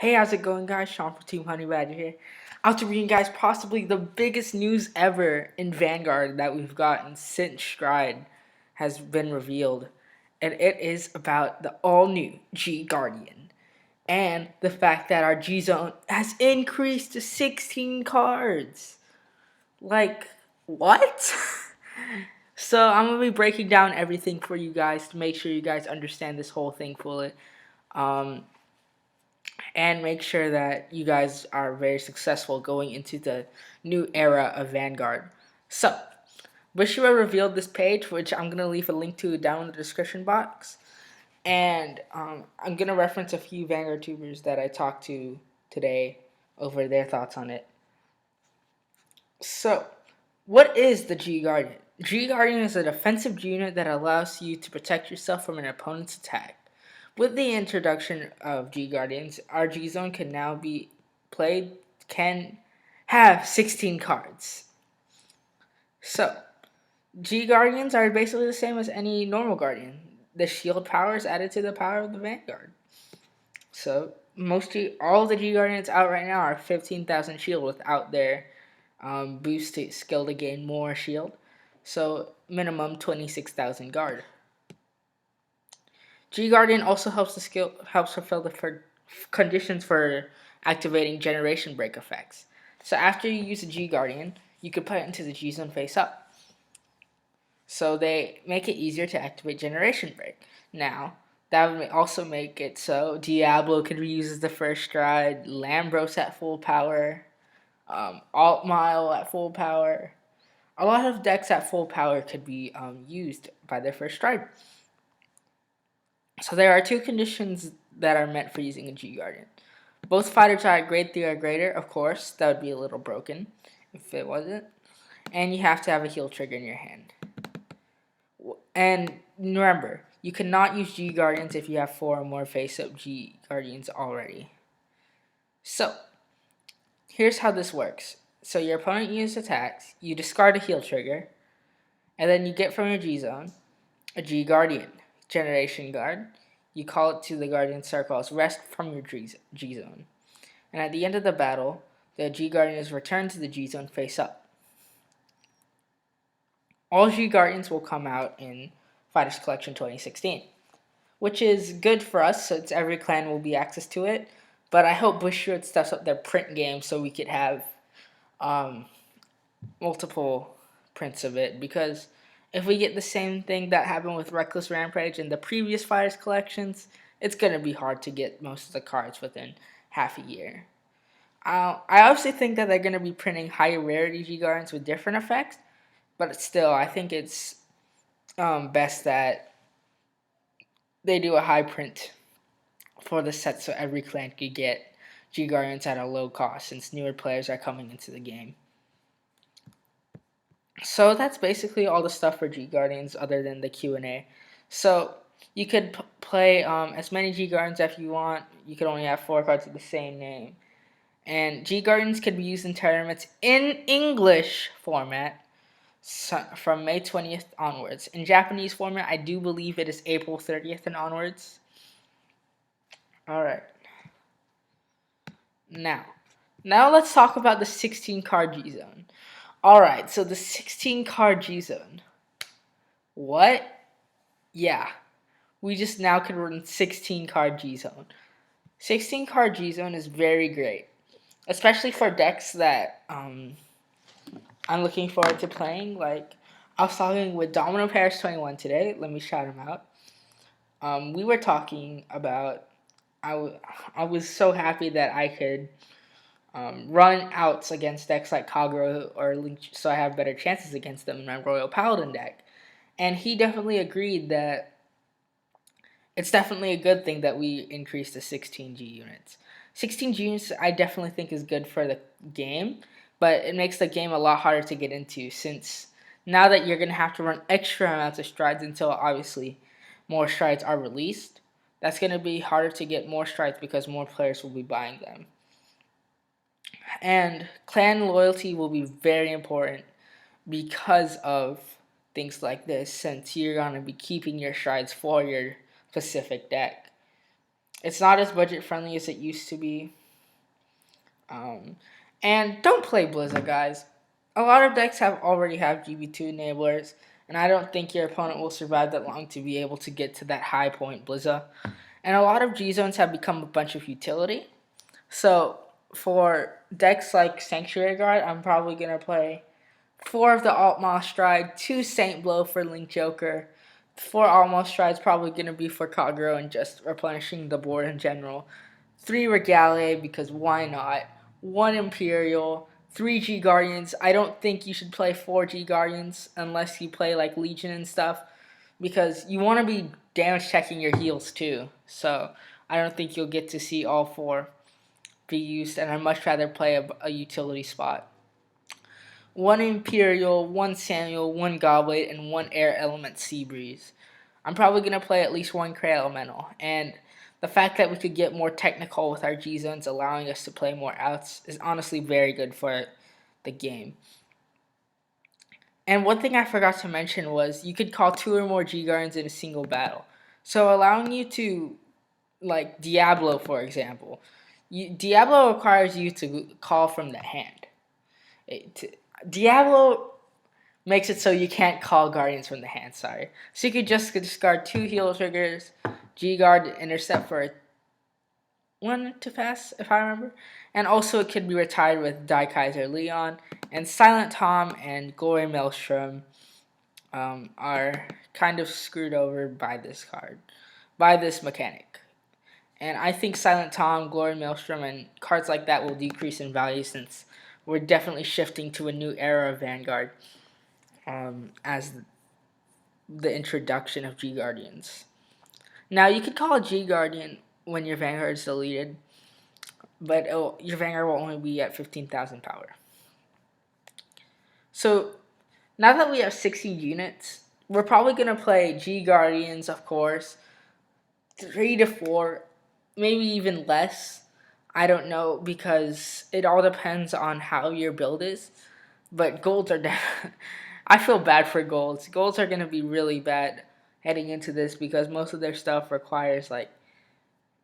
Hey, how's it going, guys? Sean from Team Honey Badger here. Out to bring you guys possibly the biggest news ever in Vanguard that we've gotten since Stride has been revealed. And it is about the all new G Guardian. And the fact that our G Zone has increased to 16 cards. Like, what? So, I'm going to be breaking down everything for you guys to make sure you guys understand this whole thing fully. Um, and make sure that you guys are very successful going into the new era of Vanguard. So, Bushira revealed this page, which I'm going to leave a link to down in the description box. And I'm going to reference a few Vanguard tubers that I talked to today over their thoughts on it. So, what is the G Guardian? G Guardian is a defensive unit that allows you to protect yourself from an opponent's attack. With the introduction of G Guardians, our G Zone can now be played, can have 16 cards. So, G Guardians are basically the same as any normal Guardian. The shield power is added to the power of the Vanguard. So, all of the G Guardians out right now are 15,000 shield without their boost to skill to gain more shield. So, minimum 26,000 guard. G Guardian also helps fulfill the conditions for activating generation break effects. So after you use a G Guardian, you can put it into the G Zone face up. So they make it easier to activate generation break. Now, that would also make it so Diablo could be used as the first stride, Lambros at full power, Alt Mile at full power. A lot of decks at full power could be used by their first stride. So there are two conditions that are meant for using a G Guardian. Both fighters are at grade 3 or greater, of course. That would be a little broken if it wasn't. And you have to have a heal trigger in your hand. And remember, you cannot use G Guardians if you have 4 or more face-up G Guardians already. So, here's how this works. So your opponent uses attacks, you discard a heal trigger, and then you get from your G Zone a G Guardian, Generation Guard. You call it to the Guardian Circle as rest from your G Zone. And at the end of the battle, the G Guardian is returned to the G Zone face up. All G Guardians will come out in Fighters Collection 2016, which is good for us since every clan will be access to it. But I hope Bushiroad steps up their print game so we could have multiple prints of it, because if we get the same thing that happened with Reckless Rampage in the previous Fighters collections, it's going to be hard to get most of the cards within half a year. I obviously think that they're going to be printing higher rarity G Guardians with different effects, but still, I think it's best that they do a high print for the set so every clan could get G Guardians at a low cost since newer players are coming into the game. So that's basically all the stuff for G Guardians other than the Q&A. So you could play as many G Guardians as you want. You could only have 4 cards with the same name. And G Guardians could be used in tournaments in English format from May 20th onwards. In Japanese format, I do believe it is April 30th and onwards. Alright. Now let's talk about the 16 card G Zone. Alright, so the 16 card G Zone. What? Yeah. We just now can run 16 card G Zone. 16 card G Zone is very great, especially for decks that I'm looking forward to playing. Like, I was talking with Domino Paris 21 today. Let me shout him out. We were talking about, I was so happy that I could run outs against decks like Kagura or Link, so I have better chances against them in my Royal Paladin deck. And he definitely agreed that it's definitely a good thing that we increased to 16 G units. 16 G units I definitely think is good for the game, but it makes the game a lot harder to get into since now that you're going to have to run extra amounts of strides until obviously more strides are released. That's going to be harder to get more strides because more players will be buying them. And clan loyalty will be very important because of things like this, since you're going to be keeping your strides for your specific deck. It's not as budget friendly as it used to be. Um, and don't play Blizzard, guys. A lot of decks already have GB2 enablers, and I don't think your opponent will survive that long to be able to get to that high point Blizzard. And a lot of G zones have become a bunch of utility. So for decks like Sanctuary Guard, I'm probably gonna play 4 of the Altmaul Stride, 2 Saint Blow for Link Joker. 4 Altmaul Strides probably gonna be for Kagero and just replenishing the board in general. 3 Regale because why not? 1 Imperial, 3 G Guardians. I don't think you should play 4 G Guardians unless you play like Legion and stuff, because you want to be damage checking your heals too. So I don't think you'll get to see all 4 be used, and I'd much rather play a utility spot. 1 Imperial, 1 Samuel, 1 Goblet, and 1 Air Element Sea Breeze. I'm probably going to play at least 1 Cray Elemental, and the fact that we could get more technical with our G zones, allowing us to play more outs, is honestly very good for the game. And one thing I forgot to mention was you could call 2 or more G Guardians in a single battle. So allowing you to, like Diablo, for example. Diablo requires you to call from the hand. Diablo makes it so you can't call Guardians from the hand, sorry. So you could just discard 2 heal triggers, G-Guard intercept for 1 to fast, if I remember. And also it could be retired with Kaiser Leon. And Silent Tom and Glory Maelstrom are kind of screwed over by this card, by this mechanic. And I think Silent Tom, Glory Maelstrom, and cards like that will decrease in value since we're definitely shifting to a new era of Vanguard as the introduction of G Guardians. Now, you could call a G Guardian when your Vanguard is deleted, but your Vanguard will only be at 15,000 power. So, now that we have 16 units, we're probably going to play G Guardians, of course, 3 to 4, maybe even less. I don't know, because it all depends on how your build is. But golds are I feel bad for golds. Golds are going to be really bad heading into this because most of their stuff requires like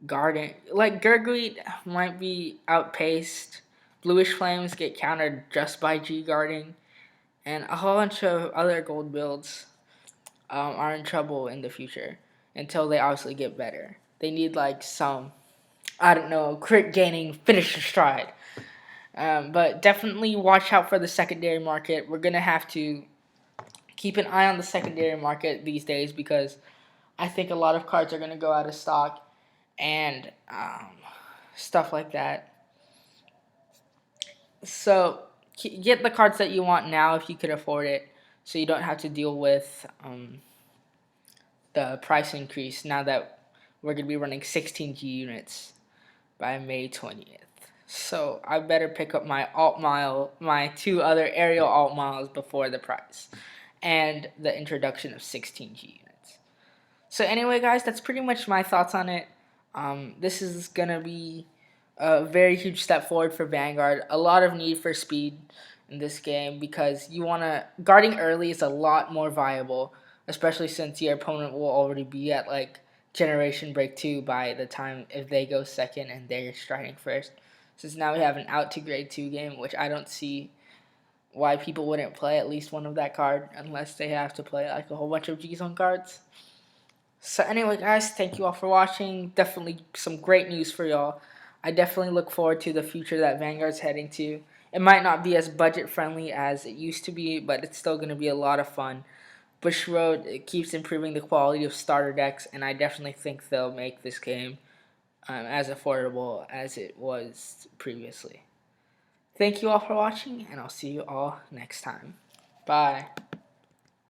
guarding. Like Gurgleed might be outpaced. Bluish Flames get countered just by G guarding. And a whole bunch of other gold builds are in trouble in the future until they obviously get better. They need like some, I don't know, crit gaining finisher stride. But definitely watch out for the secondary market. We're going to have to keep an eye on the secondary market these days because I think a lot of cards are going to go out of stock and stuff like that. So get the cards that you want now if you could afford it, so you don't have to deal with the price increase now that we're going to be running 16G units by May 20th. So I better pick up my my 2 other aerial Altmiles before the price and the introduction of 16G units. So anyway, guys, that's pretty much my thoughts on it. This is going to be a very huge step forward for Vanguard. A lot of need for speed in this game because guarding early is a lot more viable, especially since your opponent will already be at like Generation Break 2 by the time if they go second and they're striding first. Since now we have an out to grade 2 game, which I don't see why people wouldn't play at least one of that card unless they have to play like a whole bunch of G-Zone cards. So anyway, guys, thank you all for watching. Definitely some great news for y'all. I definitely look forward to the future that Vanguard's heading to. It might not be as budget friendly as it used to be, but it's still going to be a lot of fun. Bush Road, it keeps improving the quality of starter decks, and I definitely think they'll make this game as affordable as it was previously. Thank you all for watching, and I'll see you all next time. Bye.